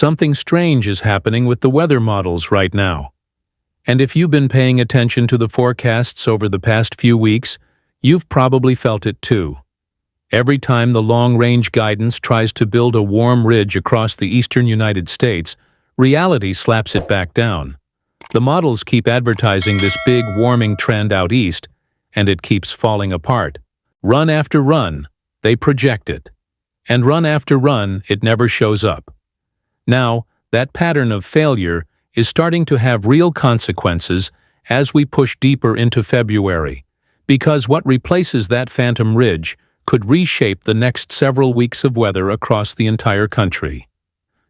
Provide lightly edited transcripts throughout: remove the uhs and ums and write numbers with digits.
Something strange is happening with the weather models right now. And if you've been paying attention to the forecasts over the past few weeks, you've probably felt it too. Every time the long-range guidance tries to build a warm ridge across the eastern United States, reality slaps it back down. The models keep advertising this big warming trend out east, and it keeps falling apart. Run after run, they project it. And run after run, it never shows up. Now, that pattern of failure is starting to have real consequences as we push deeper into February, because what replaces that phantom ridge could reshape the next several weeks of weather across the entire country.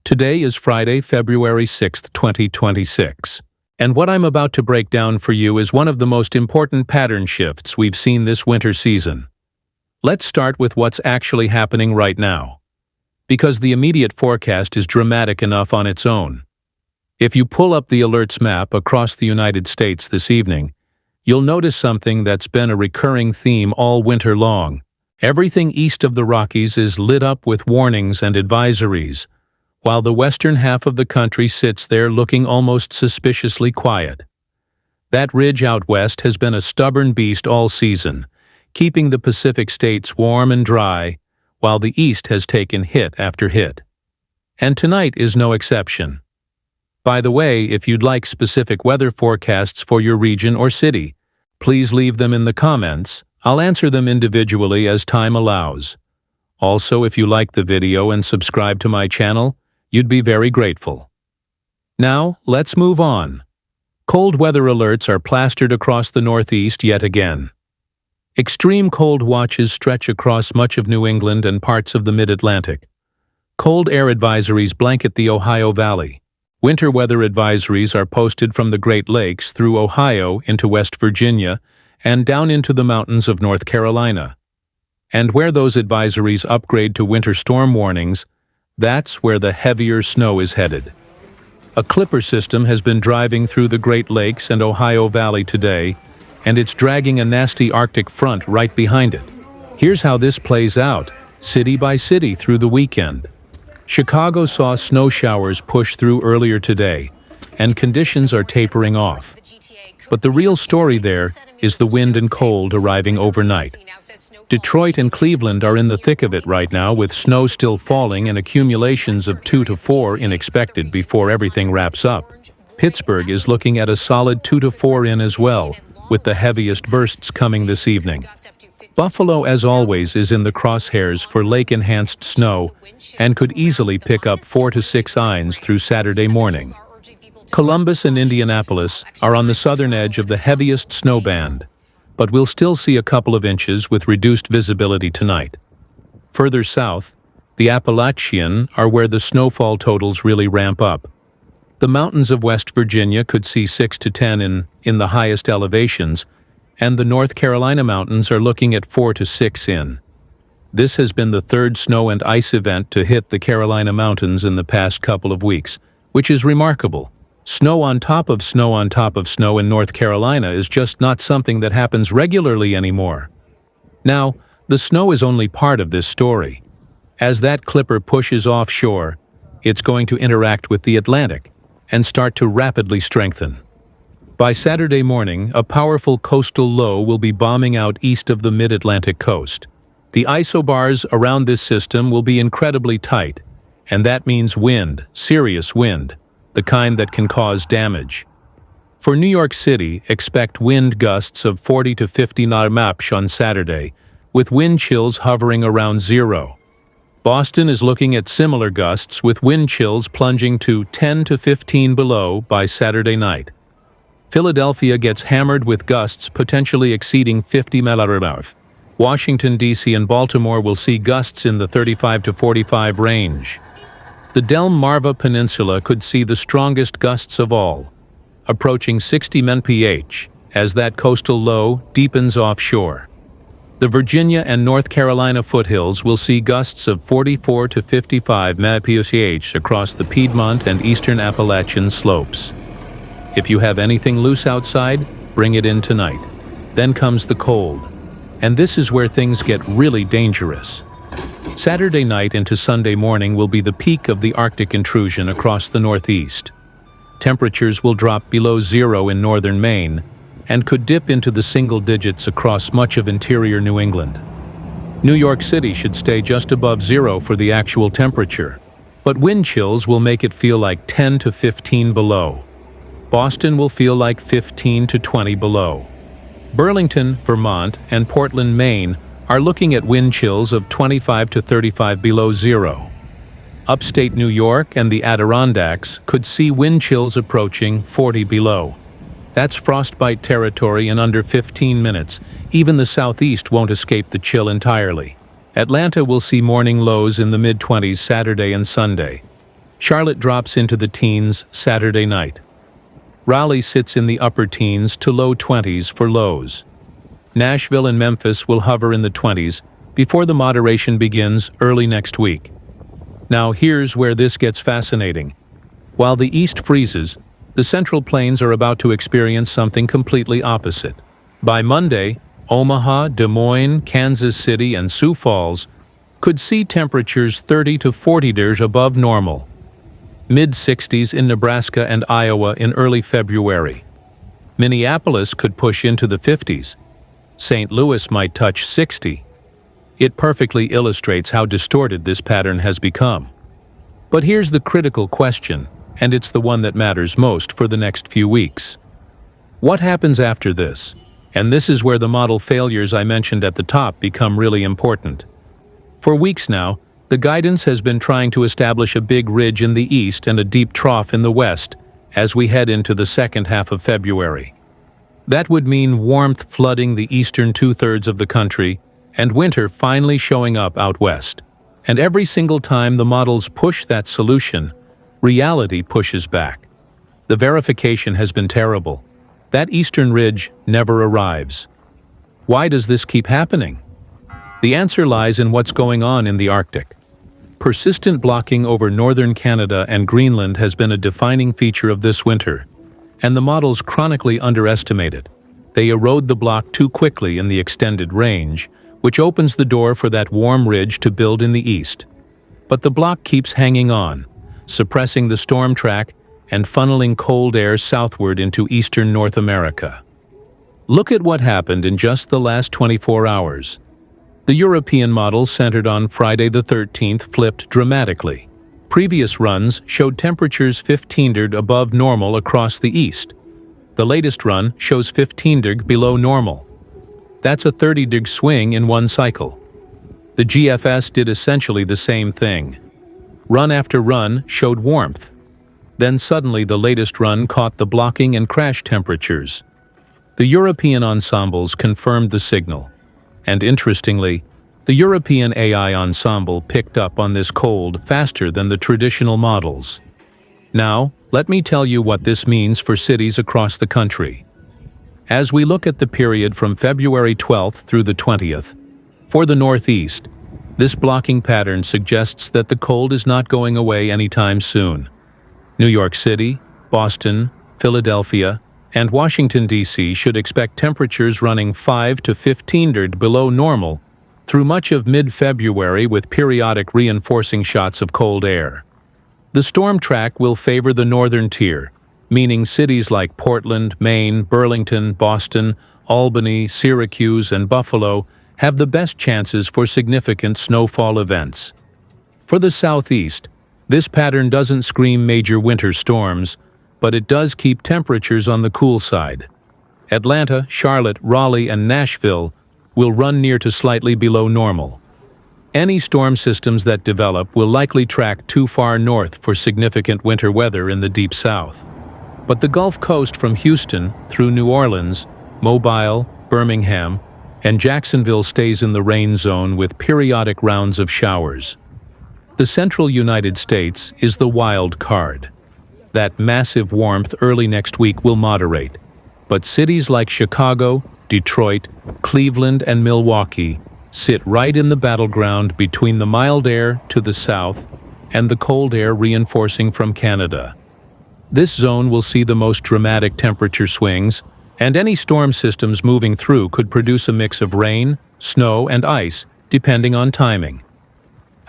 Today is Friday, February 6, 2026. And what I'm about to break down for you is one of the most important pattern shifts we've seen this winter season. Let's start with what's actually happening right now, because the immediate forecast is dramatic enough on its own. If you pull up the alerts map across the United States this evening, you'll notice something that's been a recurring theme all winter long. Everything east of the Rockies is lit up with warnings and advisories, while the western half of the country sits there looking almost suspiciously quiet. That ridge out west has been a stubborn beast all season, keeping the Pacific states warm and dry, while the east has taken hit after hit. And tonight is no exception. By the way, if you'd like specific weather forecasts for your region or city, please leave them in the comments. I'll answer them individually as time allows. Also, if you like the video and subscribe to my channel, you'd be very grateful. Now, let's move on. Cold weather alerts are plastered across the Northeast yet again. Extreme cold watches stretch across much of New England and parts of the Mid-Atlantic. Cold air advisories blanket the Ohio Valley. Winter weather advisories are posted from the Great Lakes through Ohio into West Virginia and down into the mountains of North Carolina. And where those advisories upgrade to winter storm warnings, that's where the heavier snow is headed. A clipper system has been driving through the Great Lakes and Ohio Valley today, and it's dragging a nasty Arctic front right behind it. Here's how this plays out, city by city through the weekend. Chicago saw snow showers push through earlier today, and conditions are tapering off. But the real story there is the wind and cold arriving overnight. Detroit and Cleveland are in the thick of it right now, with snow still falling and accumulations of 2 to 4 expected before everything wraps up. Pittsburgh is looking at a solid 2 to 4 as well, with the heaviest bursts coming this evening. Buffalo, as always, is in the crosshairs for lake-enhanced snow and could easily pick up 4 to 6 inches through Saturday morning. Columbus and Indianapolis are on the southern edge of the heaviest snow band, but we'll still see a couple of inches with reduced visibility tonight. Further south, the Appalachian are where the snowfall totals really ramp up. The mountains of West Virginia could see 6 to 10 in the highest elevations, and the North Carolina mountains are looking at 4 to 6 in. This has been the third snow and ice event to hit the Carolina mountains in the past couple of weeks, which is remarkable. Snow on top of snow on top of snow in North Carolina is just not something that happens regularly anymore. Now, the snow is only part of this story. As that clipper pushes offshore, it's going to interact with the Atlantic and start to rapidly strengthen. By Saturday morning, a powerful coastal low will be bombing out east of the mid-Atlantic coast. The isobars around this system will be incredibly tight, and that means wind, serious wind, the kind that can cause damage. For New York City, expect wind gusts of 40 to 50 km/h on Saturday, with wind chills hovering around 0. Boston is looking at similar gusts, with wind chills plunging to 10 to 15 below by Saturday night. Philadelphia gets hammered with gusts potentially exceeding 50 mph. Washington, D.C. and Baltimore will see gusts in the 35 to 45 range. The Delmarva Peninsula could see the strongest gusts of all, approaching 60 mph, as that coastal low deepens offshore. The Virginia and North Carolina foothills will see gusts of 44 to 55 mph across the Piedmont and eastern Appalachian slopes. If you have anything loose outside, bring it in tonight. Then comes the cold. And this is where things get really dangerous. Saturday night into Sunday morning will be the peak of the Arctic intrusion across the Northeast. Temperatures will drop below zero in northern Maine and could dip into the single digits across much of interior New England. New York City should stay just above zero for the actual temperature, but wind chills will make it feel like 10 to 15 below. Boston will feel like 15 to 20 below. Burlington, Vermont, and Portland, Maine are looking at wind chills of 25 to 35 below zero. Upstate New York and the Adirondacks could see wind chills approaching 40 below. That's frostbite territory in under 15 minutes. Even the southeast won't escape the chill entirely. Atlanta will see morning lows in the mid-20s Saturday and Sunday. Charlotte drops into the teens Saturday night. Raleigh sits in the upper teens to low 20s for lows. Nashville and Memphis will hover in the 20s before the moderation begins early next week. Now here's where this gets fascinating. While the east freezes, the Central Plains are about to experience something completely opposite. By Monday, Omaha, Des Moines, Kansas City, and Sioux Falls could see temperatures 30 to 40 degrees above normal. Mid-60s in Nebraska and Iowa in early February. Minneapolis could push into the 50s. St. Louis might touch 60. It perfectly illustrates how distorted this pattern has become. But here's the critical question, and it's the one that matters most for the next few weeks. What happens after this? And this is where the model failures I mentioned at the top become really important. For weeks now, the guidance has been trying to establish a big ridge in the east and a deep trough in the west as we head into the second half of February. That would mean warmth flooding the eastern two-thirds of the country and winter finally showing up out west. And every single time the models push that solution, reality pushes back. The verification has been terrible. That eastern ridge never arrives. Why does this keep happening? The answer lies in what's going on in the Arctic. Persistent blocking over northern Canada and Greenland has been a defining feature of this winter, and the models chronically underestimate it. They erode the block too quickly in the extended range, which opens the door for that warm ridge to build in the east. But the block keeps hanging on, suppressing the storm track and funneling cold air southward into eastern North America. Look at what happened in just the last 24 hours. The European model centered on Friday the 13th flipped dramatically. Previous runs showed temperatures 15 degrees above normal across the east. The latest run shows 15 degrees below normal. That's a 30-degree swing in one cycle. The GFS did essentially the same thing. Run after run showed warmth. Then suddenly the latest run caught the blocking and crash temperatures. The European ensembles confirmed the signal. And interestingly, the European AI ensemble picked up on this cold faster than the traditional models. Now, let me tell you what this means for cities across the country. As we look at the period from February 12th through the 20th, for the Northeast, this blocking pattern suggests that the cold is not going away anytime soon. New York City, Boston, Philadelphia, and Washington, D.C. should expect temperatures running 5 to 15 degrees below normal through much of mid-February with periodic reinforcing shots of cold air. The storm track will favor the northern tier, meaning cities like Portland, Maine, Burlington, Boston, Albany, Syracuse, and Buffalo have the best chances for significant snowfall events. For the southeast, this pattern doesn't scream major winter storms, but it does keep temperatures on the cool side. Atlanta, Charlotte, Raleigh, and Nashville will run near to slightly below normal. Any storm systems that develop will likely track too far north for significant winter weather in the deep south. But the Gulf Coast from Houston through New Orleans, Mobile, Birmingham, and Jacksonville stays in the rain zone with periodic rounds of showers. The central United States is the wild card. That massive warmth early next week will moderate, but cities like Chicago, Detroit, Cleveland, and Milwaukee sit right in the battleground between the mild air to the south and the cold air reinforcing from Canada. This zone will see the most dramatic temperature swings, and any storm systems moving through could produce a mix of rain, snow, and ice, depending on timing.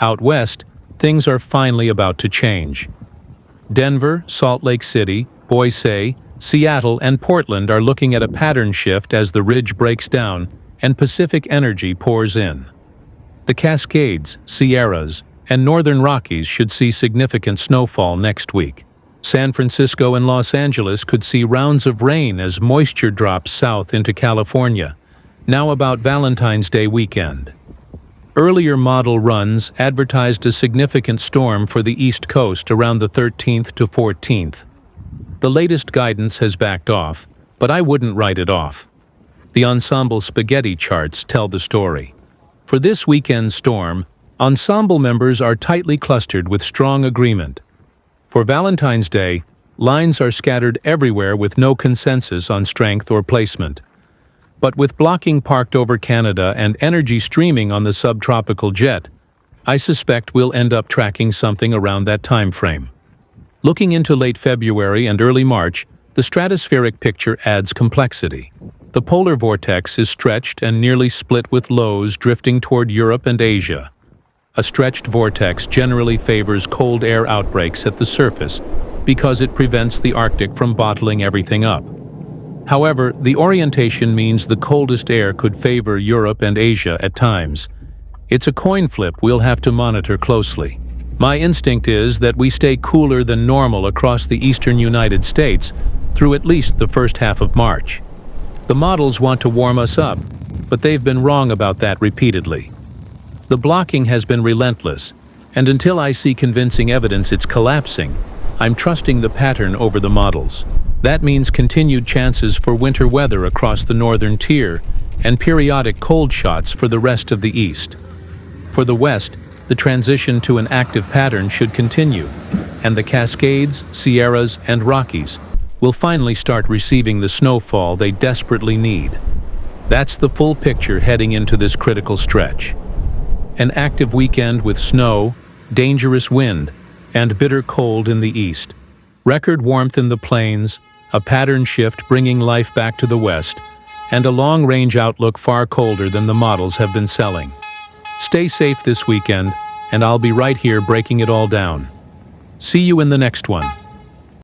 Out west, things are finally about to change. Denver, Salt Lake City, Boise, Seattle, and Portland are looking at a pattern shift as the ridge breaks down and Pacific energy pours in. The Cascades, Sierras, and Northern Rockies should see significant snowfall next week. San Francisco and Los Angeles could see rounds of rain as moisture drops south into California, now about Valentine's Day weekend. Earlier model runs advertised a significant storm for the East Coast around the 13th to 14th. The latest guidance has backed off, but I wouldn't write it off. The ensemble spaghetti charts tell the story. For this weekend's storm, ensemble members are tightly clustered with strong agreement. For Valentine's Day, lines are scattered everywhere with no consensus on strength or placement. But with blocking parked over Canada and energy streaming on the subtropical jet, I suspect we'll end up tracking something around that time frame. Looking into late February and early March, the stratospheric picture adds complexity. The polar vortex is stretched and nearly split with lows drifting toward Europe and Asia. A stretched vortex generally favors cold air outbreaks at the surface because it prevents the Arctic from bottling everything up. However, the orientation means the coldest air could favor Europe and Asia at times. It's a coin flip we'll have to monitor closely. My instinct is that we stay cooler than normal across the eastern United States through at least the first half of March. The models want to warm us up, but they've been wrong about that repeatedly. The blocking has been relentless, and until I see convincing evidence it's collapsing, I'm trusting the pattern over the models. That means continued chances for winter weather across the northern tier and periodic cold shots for the rest of the east. For the west, the transition to an active pattern should continue, and the Cascades, Sierras, and Rockies will finally start receiving the snowfall they desperately need. That's the full picture heading into this critical stretch. An active weekend with snow, dangerous wind, and bitter cold in the east. Record warmth in the plains, a pattern shift bringing life back to the west, and a long-range outlook far colder than the models have been selling. Stay safe this weekend, and I'll be right here breaking it all down. See you in the next one.